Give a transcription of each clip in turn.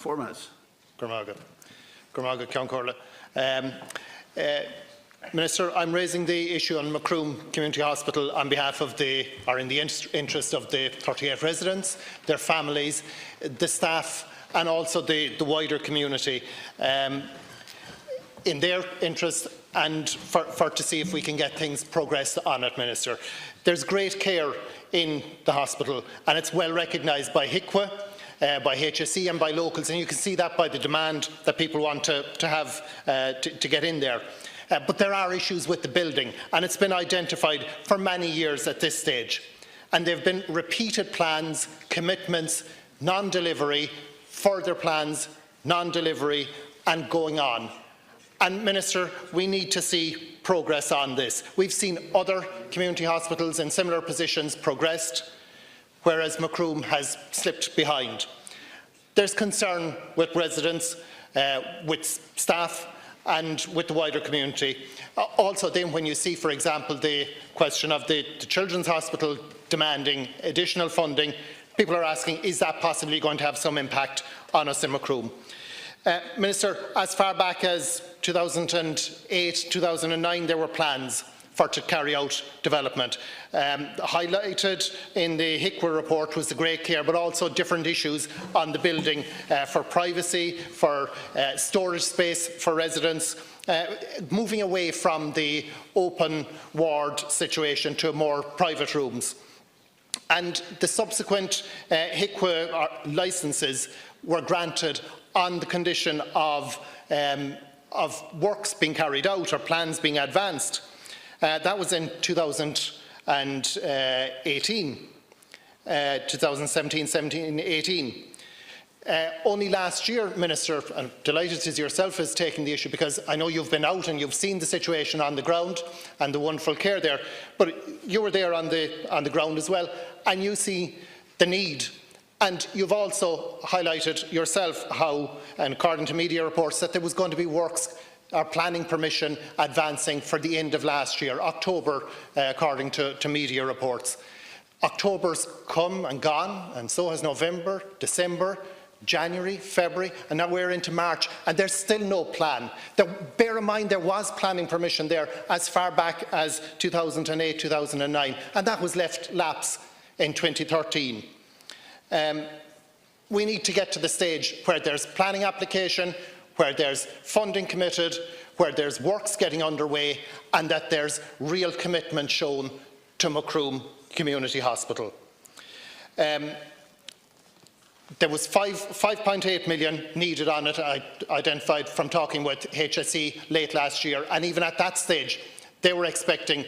4 minutes. Minister, I'm raising the issue on Macroom Community Hospital on behalf of in the interest of the 38 residents, their families, the staff and also the wider community, in their interest and for to see if we can get things progressed on it, Minister. There's great care in the hospital and it's well recognised by HIQA, by HSE and by locals, and you can see that by the demand that people want to get in there. But there are issues with the building, and it's been identified for many years at this stage. And there have been repeated plans, commitments, non-delivery, further plans, non-delivery, and going on. And Minister, we need to see progress on this. We've seen other community hospitals in similar positions progressed, whereas Macroom has slipped behind. There's concern with residents, with staff, and with the wider community. Also then when you see, for example, the question of the Children's Hospital demanding additional funding, people are asking, is that possibly going to have some impact on us in Macroom? Minister, as far back as 2008, 2009, there were plans to carry out development. Highlighted in the HIQA report was the great care, but also different issues on the building for privacy, for storage space for residents, moving away from the open ward situation to more private rooms. And the subsequent HIQA licences were granted on the condition of works being carried out or plans being advanced. That was in 2018, 2017-18. Only last year, Minister, I'm delighted as yourself has taken the issue because I know you've been out and you've seen the situation on the ground and the wonderful care there, but you were there on the ground as well and you see the need. And you've also highlighted yourself how, and according to media reports, that there was going to be works or planning permission advancing for the end of last year, October, according to media reports. October's come and gone, and so has November, December, January, February, and now we're into March, and there's still no plan. Bear in mind there was planning permission there as far back as 2008, 2009, and that was left lapse in 2013. We need to get to the stage where there's planning application, where there's funding committed, where there's works getting underway, and that there's real commitment shown to Macroom Community Hospital. There was 5.8 million needed on it, I identified from talking with HSE late last year, and even at that stage they were expecting,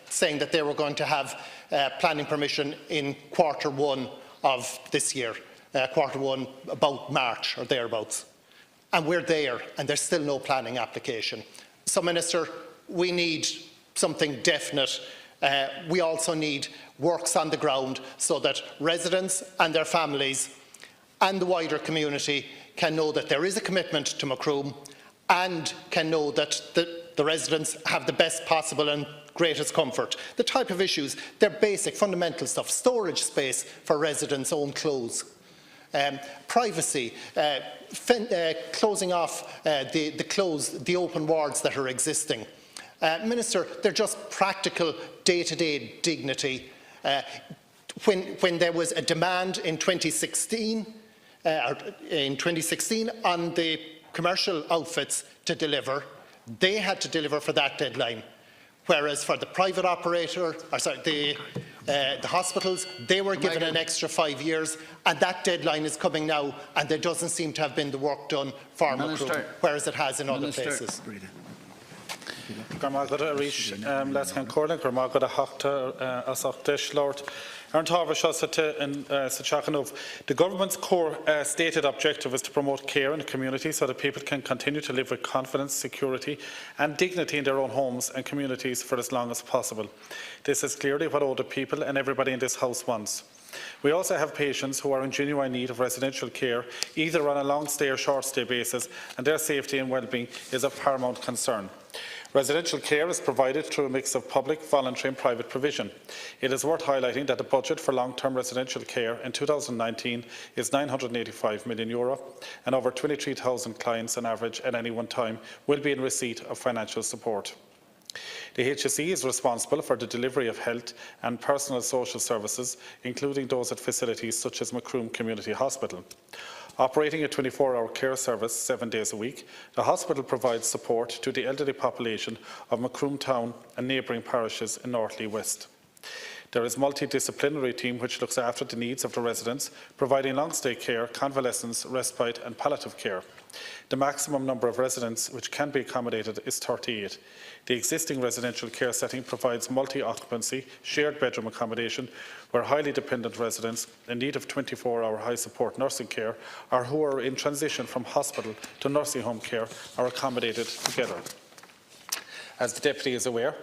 saying that they were going to have planning permission in Q1 of this year, Q1 about March or thereabouts. And we're there, and there's still no planning application. So, Minister, we need something definite. We also need works on the ground so that residents and their families and the wider community can know that there is a commitment to Macroom and can know that the residents have the best possible and greatest comfort. The type of issues, they're basic, fundamental stuff, storage space for residents' own clothes. Privacy, closing off the open wards that are existing. Minister, they're just practical day-to-day dignity. When there was a demand in 2016 on the commercial outfits to deliver, they had to deliver for that deadline. Whereas for the private operator, the hospitals, they were given an extra 5 years, and that deadline is coming now, and there doesn't seem to have been the work done for Macroom, whereas it has in other places. The government's core stated objective is to promote care in the community so that people can continue to live with confidence, security and dignity in their own homes and communities for as long as possible. This is clearly what all the people and everybody in this House wants. We also have patients who are in genuine need of residential care, either on a long stay or short stay basis, and their safety and well-being is of paramount concern. Residential care is provided through a mix of public, voluntary and private provision. It is worth highlighting that the budget for long-term residential care in 2019 is €985 million, and over 23,000 clients on average at any one time will be in receipt of financial support. The HSE is responsible for the delivery of health and personal social services, including those at facilities such as Macroom Community Hospital. Operating a 24-hour care service 7 days a week, the hospital provides support to the elderly population of Macroom Town and neighbouring parishes in North Lee West. There is a multidisciplinary team which looks after the needs of the residents, providing long-stay care, convalescence, respite and palliative care. The maximum number of residents which can be accommodated is 38. The existing residential care setting provides multi-occupancy, shared bedroom accommodation, where highly dependent residents in need of 24-hour high-support nursing care or who are in transition from hospital to nursing home care are accommodated together. As the Deputy is aware,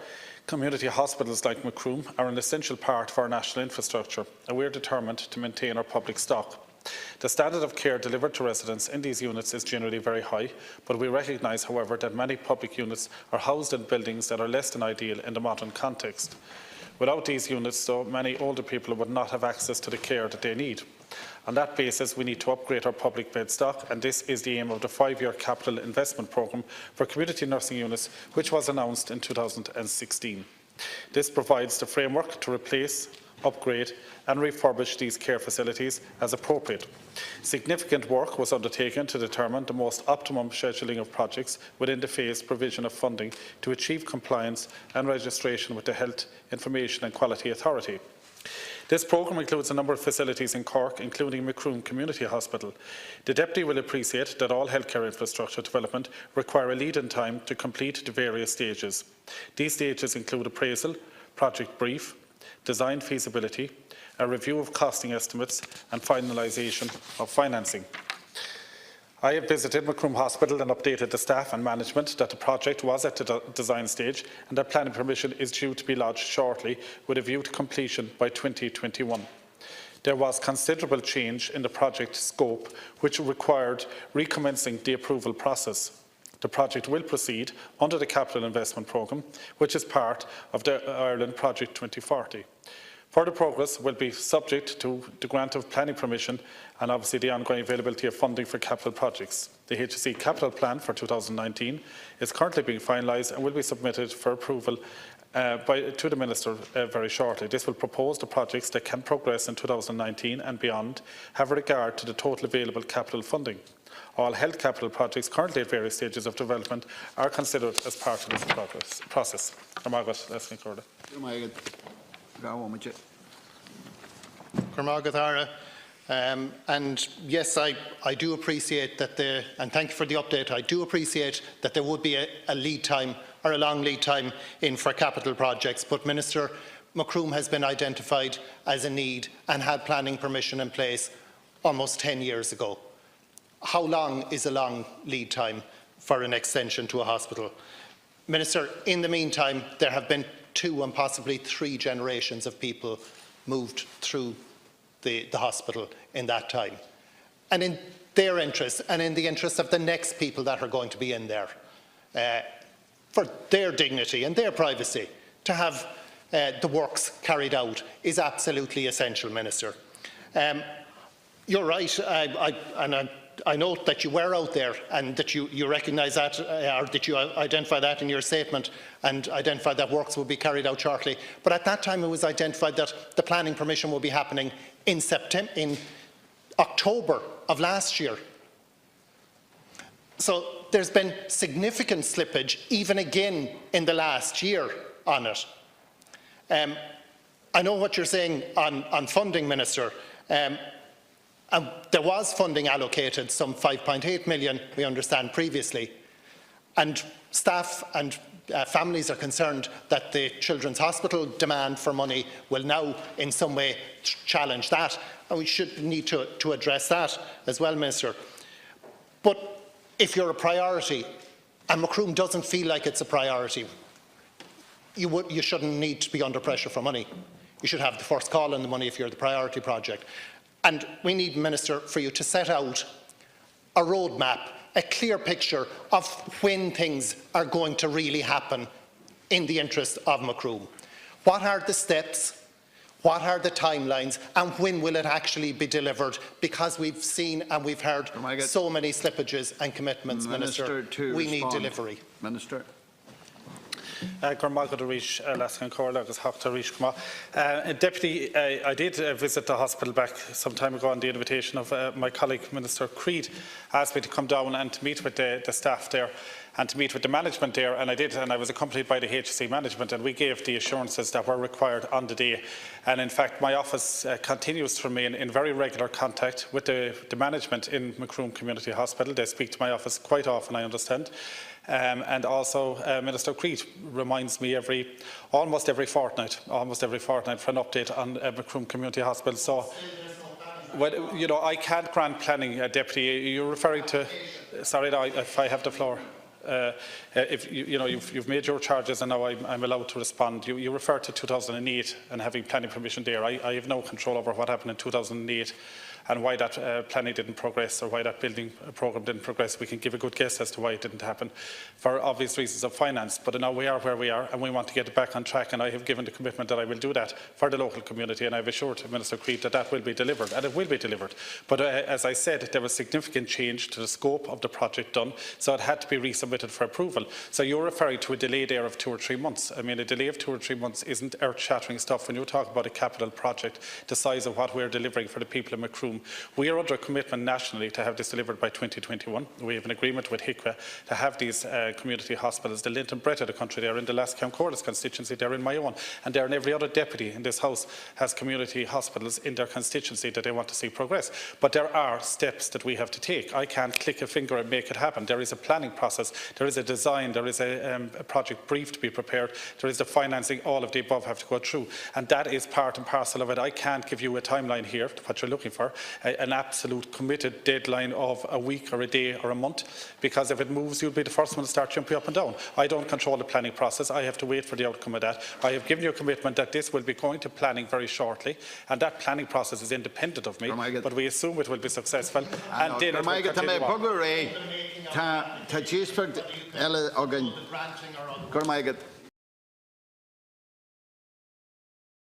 community hospitals like Macroom are an essential part of our national infrastructure, and we are determined to maintain our public stock. The standard of care delivered to residents in these units is generally very high, but we recognise, however, that many public units are housed in buildings that are less than ideal in the modern context. Without these units, though, many older people would not have access to the care that they need. On that basis, we need to upgrade our public bed stock, and this is the aim of the 5-year capital investment programme for community nursing units, which was announced in 2016. This provides the framework to replace, upgrade and refurbish these care facilities as appropriate. Significant work was undertaken to determine the most optimum scheduling of projects within the phased provision of funding to achieve compliance and registration with the Health Information and Quality Authority. This programme includes a number of facilities in Cork, including Macroom Community Hospital. The Deputy will appreciate that all healthcare infrastructure development require a lead-in time to complete the various stages. These stages include appraisal, project brief, design feasibility, a review of costing estimates and finalisation of financing. I have visited Macroom Hospital and updated the staff and management that the project was at the design stage and that planning permission is due to be lodged shortly with a view to completion by 2021. There was considerable change in the project scope which required recommencing the approval process. The project will proceed under the Capital Investment Programme, which is part of the Ireland Project 2040. Further progress will be subject to the grant of planning permission and obviously the ongoing availability of funding for capital projects. The HSE Capital Plan for 2019 is currently being finalised and will be submitted for approval to the Minister very shortly. This will propose the projects that can progress in 2019 and beyond, have regard to the total available capital funding. All health capital projects currently at various stages of development are considered as part of this process. And yes, I do appreciate that and thank you for the update. I do appreciate that there would be a lead time or a long lead time in for capital projects. But Minister, Macroom has been identified as a need and had planning permission in place almost 10 years ago. How long is a long lead time for an extension to a hospital? Minister, in the meantime, there have been 2 and possibly 3 generations of people moved through the hospital in that time. And in their interest and in the interest of the next people that are going to be in there, for their dignity and their privacy, to have the works carried out is absolutely essential, Minister. You're right, I note that you were out there and that you recognise that, or that you identify that in your statement and identified that works will be carried out shortly. But at that time it was identified that the planning permission will be happening in October of last year. So there's been significant slippage even again in the last year on it. I know what you're saying on funding, Minister. There was funding allocated, some 5.8 million, we understand previously, and staff and families are concerned that the Children's Hospital demand for money will now in some way challenge that, and we should need to address that as well, Minister. But if you're a priority, and Macroom doesn't feel like it's a priority, you shouldn't need to be under pressure for money. You should have the first call on the money if you're the priority project. And we need, Minister, for you to set out a roadmap a clear picture of when things are going to really happen in the interest of Macroom. What are the steps? What are the timelines, and when will it actually be delivered? Because we've seen and we've heard so many slippages and commitments, Minister. We need delivery. Minister. Deputy, I did visit the hospital back some time ago on the invitation of my colleague Minister Creed. Asked me to come down and to meet with the staff there and to meet with the management there, and I did, and I was accompanied by the HSE management, and we gave the assurances that were required on the day. And in fact, my office continues to remain in very regular contact with the management in Macroom Community Hospital. They speak to my office quite often, I understand. And also Minister Creed reminds me almost every fortnight for an update on Macroom Community Hospital. So, well, you know, I can't grant planning, Deputy. You're referring to. Sorry, if I have the floor. If you've made your charges and now I'm allowed to respond. You refer to 2008 and having planning permission there. I have no control over what happened in 2008 and why that planning didn't progress or why that building programme didn't progress. We can give a good guess as to why it didn't happen for obvious reasons of finance. But now we are where we are and we want to get it back on track, and I have given the commitment that I will do that for the local community, and I have assured Minister Creed that that will be delivered, and it will be delivered. But as I said, there was significant change to the scope of the project done, so it had to be resubmitted for approval. So you're referring to a delay there of 2 or 3 months. I mean, a delay of 2 or 3 months isn't earth-shattering stuff when you talk about a capital project the size of what we're delivering for the people of Macroom. We are under a commitment nationally to have this delivered by 2021. We have an agreement with HIQA to have these community hospitals, the length and breadth of the country. They're in the Lascam Corliss constituency, they're in my own, and they're in every other deputy in this House has community hospitals in their constituency that they want to see progress. But there are steps that we have to take. I can't click a finger and make it happen. There is a planning process, there is a design, there is a project brief to be prepared, there is the financing, all of the above have to go through, and that is part and parcel of it. I can't give you a timeline here, what you're looking for, an absolute committed deadline of a week or a day or a month, because if it moves you'll be the first one to start jumping up and down. I don't control the planning process, I have to wait for the outcome of that. I have given you a commitment that this will be going to planning very shortly, and that planning process is independent of me, but we assume it will be successful, and then it will continue on.